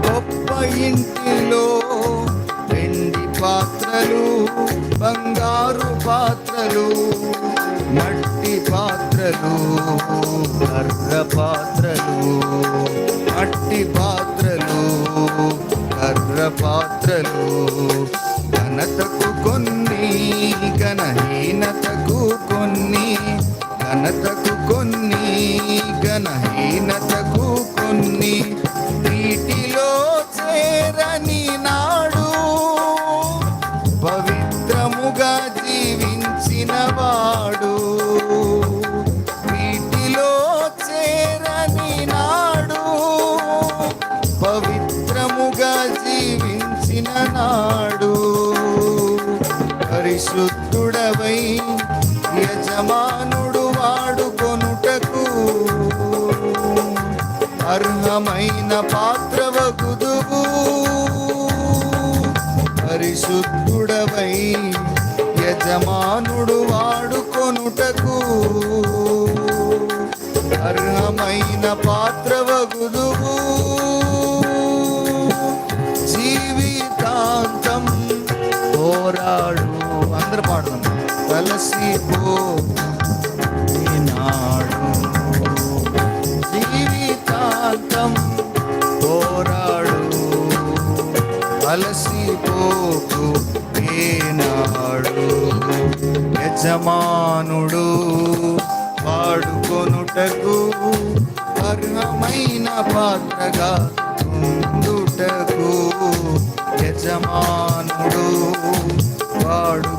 గొప్ప ఇంటిలో వెండి పాత్రలు, బంగారు పాత్రలు, మట్టి పాత్రలు, కర్ర పాత్రలు, మట్టి పాత్రలు, కర్ర పాత్రలు, ఘనతకు కొన్ని, ఘనహీనతకు కొన్ని, ఘనతకు కొన్ని, ఘనహీనతకు కొన్ని, వీటిలో చేరని నాడు పవిత్రముగా జీవించిన వాడు, వీటిలో చేరని నాడు పవిత్రముగా జీవించిన నాడు, పరిశుద్ధుడవై యజమానుడు వాడుకొనుటకు అర్హమైన పాత్రవగుదువు. పరిశుద్ధుడవై యజమానుడు వాడుకొనుటకు అర్హమైన పాత్రవగుదువు. జీవితాంతం పోరాడు, అందరు పాడదాం, కలిసిపోయినాడు. జీవితాంతం పోరాడు, అలసిపోకు ఏనాడు. యజమానుడు వాడుకొనుటకు అర్హమైన పాత్రగా ఉండుటకు, యజమానుడు వాడు